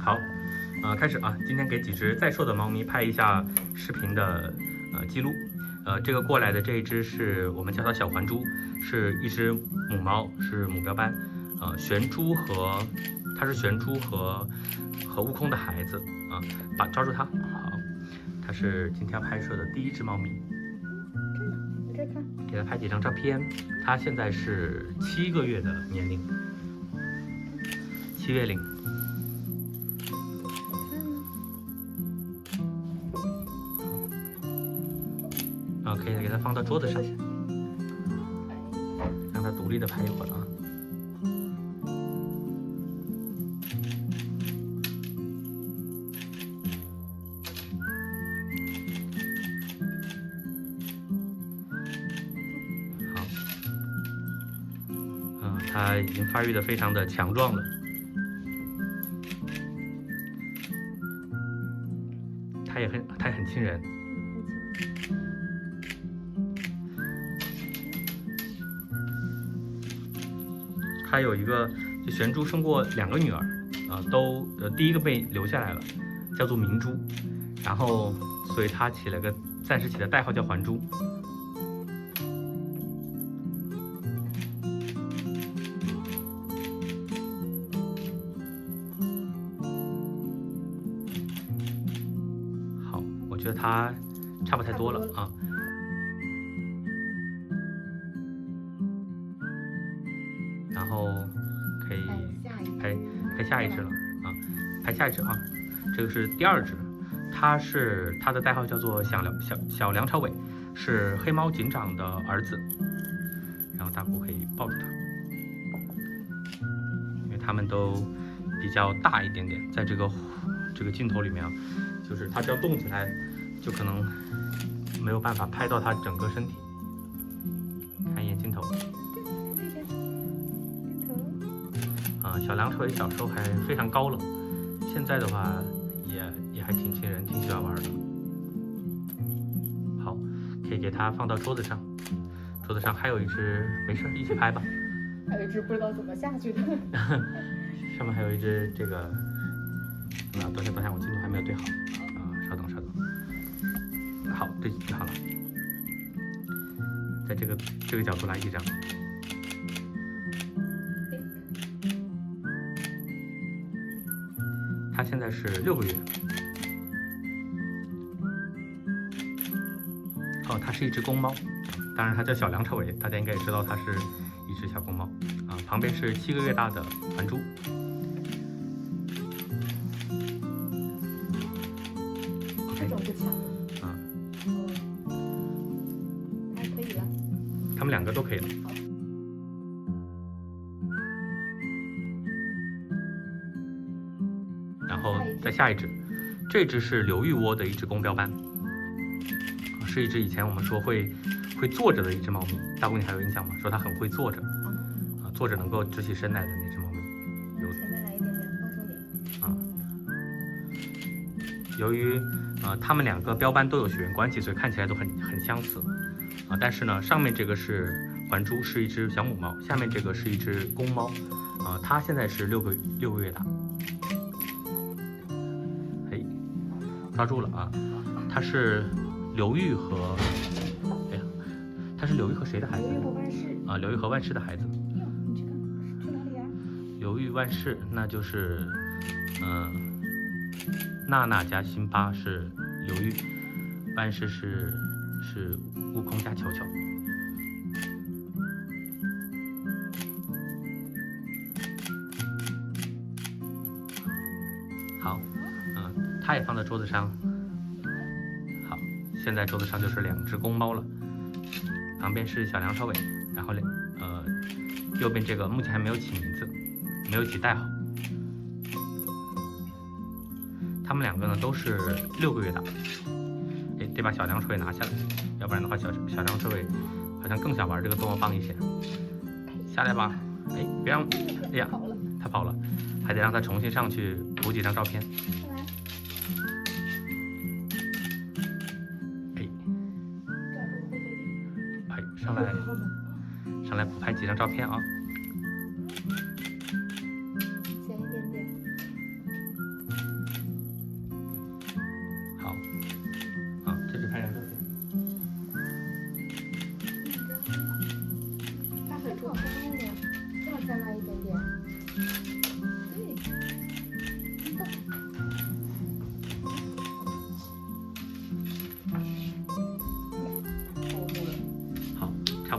好，开始啊！今天给几只在售的猫咪拍一下视频的记录。这个过来的这一只是我们叫它小环珠，是一只母猫，是母标斑。玄珠和它是玄珠和悟空的孩子啊，抓住它。好，它是今天要拍摄的第一只猫咪。我这看，给它拍几张照片。它现在是7个月的年龄，7月龄。可以给它放到桌子上，让它独立的拍一会儿啊。好，它已经发育的非常的强壮了。它也很亲人。它有一个，就玄珠生过2个女儿，第一个被留下来了，叫做明珠，然后所以它暂时起的代号叫环珠。好，我觉得它差不太多了啊。然后可以拍下一只了啊，拍下一只啊，这个是第2只，它的代号叫做小梁朝伟，是黑猫警长的儿子。然后大姑可以抱住它，因为它们都比较大一点点，在这个镜头里面啊，就是它只要动起来，就可能没有办法拍到它整个身体。看一眼镜头。小梁朝伟小时候还非常高冷，现在的话也还挺亲人，挺喜欢玩的。好，可以给它放到桌子上，桌子上还有一只，没事，一起拍吧。还有一只不知道怎么下去的。上面还有一只这个，等下，我镜头还没有对好稍等。好，对好了，在这个角度来一张。它现在是6个月。它是一只公猫，当然它叫小梁朝伟，大家应该也知道它是一只小公猫啊。旁边是7个月大的环珠。这种不强还可以了。他们2个都可以了。然后再下一只，这只是刘玉窝的一只公标斑，是一只以前我们说会坐着的一只猫咪。大姑你还有印象吗？说它很会坐着，坐着能够直起身来的那只猫咪。前面来一点点，放松点。由于它们2个标斑都有血缘关系，所以看起来都很相似但是呢，上面这个是环珠，是一只小母猫，下面这个是一只公猫它现在是6个月大。抓住了啊！它是刘玉和，它是刘玉和谁的孩子？刘玉和万事刘玉和万事的孩子。你去哪里呀？刘玉万事，那就是娜娜加辛巴是刘玉，万事是悟空加球球。好，它也放在桌子上。好，现在桌子上就是2只公猫了，旁边是小梁朝伟，然后右边这个目前还没有起名字，没有起代号。他们2个呢都是6个月大。得把小梁朝伟拿下来，要不然的话小梁朝伟好像更想玩这个逗猫棒一些。下来吧，别让，他跑了，还得让他重新上去补几张照片。上来补拍几张照片啊！前一点点。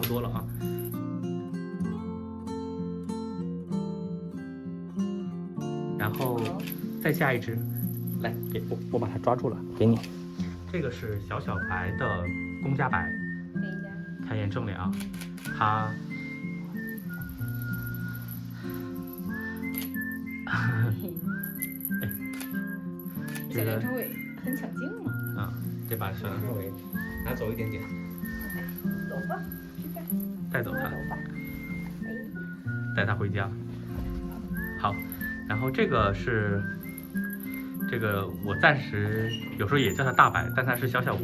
不多了啊。然后再下一只，来，给我把它抓住了，给你。这个是小小白的公家白，哪一家？看眼正脸啊，它小梁朝伟很抢镜嘛。啊，得把小梁朝伟拿走一点点，走吧，去吧。带走它，走吧。哎，带它回家。好，然后这个是这个我暂时有时候也叫它大白，但它是小小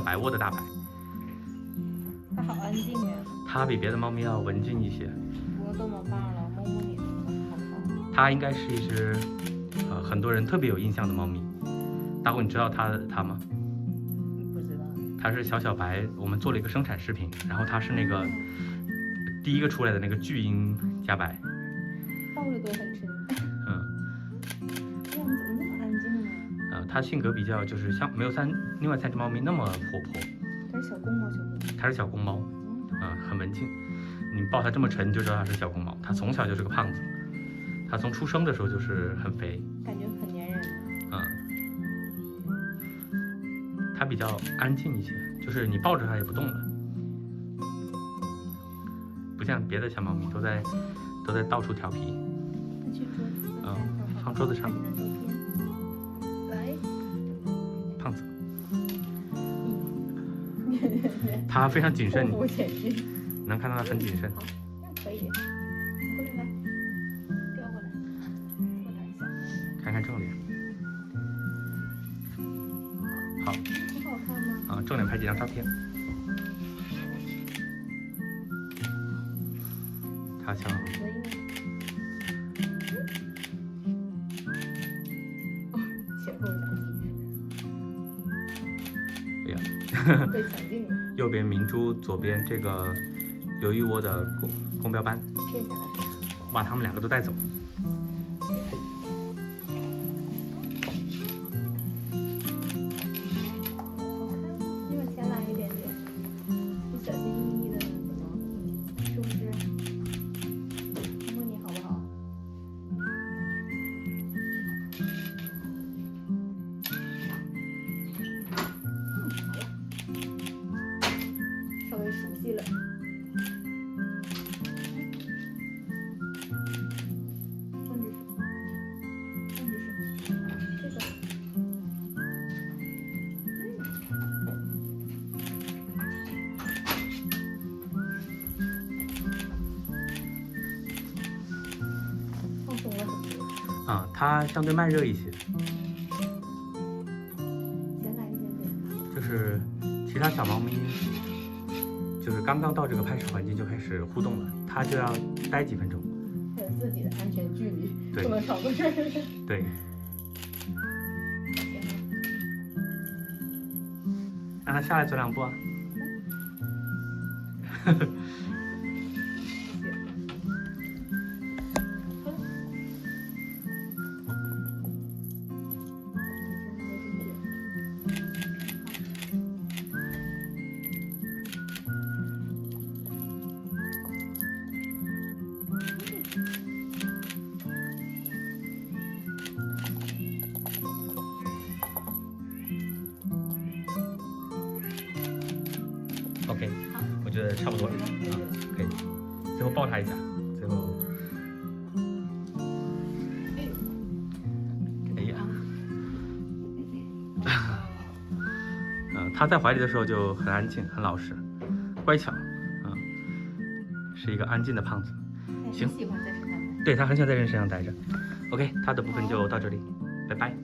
白窝的大白，它好安静呀。它比别的猫咪要文静一些。我这么大了，摸摸你好不好？它应该是一只很多人特别有印象的猫咪。大虎，你知道它吗？不知道。它是小小白，我们做了一个生产视频，然后它是那个第一个出来的那个巨婴家白。抱着都很沉。嗯。哇，你怎么那么安静呢？它性格比较就是像没有另外3只猫咪那么活泼。它是小公猫，小公猫。它是小公猫，很文静。你抱它这么沉，你就知道它是小公猫。它从小就是个胖子，它从出生的时候就是很肥。感觉很粘人。它比较安静一些，就是你抱着它也不动的，不像别的小猫咪都在到处调皮。去桌子。放桌子上。来，胖子。它非常谨慎，能看到它很谨慎。好，那可以。过来，调过来，过来一下。看看正脸。好。很好看吗？正脸拍几张照片。它想。可以吗？前后夹击。哎呀。被抢镜了。右边明珠，左边这个鱿鱼窝的公标斑。骗下来。把他们2个都带走。你往前来一点点，你小心翼翼的，怎么？是不是？摸你好不好？稍微熟悉了。放松了很多。它相对慢热一些。先来一点点。就是其他小猫咪，就是刚刚到这个拍摄环境就开始互动了，它就要待几分钟。还有自己的安全距离，对不能超过这儿。对。让它下来走2步啊。OK， 我觉得差不多了，可以。最后抱它一下，最后，哎呀，它在怀里的时候就很安静、很老实、乖巧，是一个安静的胖子。行，喜欢在身上待。对，它很喜欢在人身上待着。OK，它的部分就到这里，拜拜。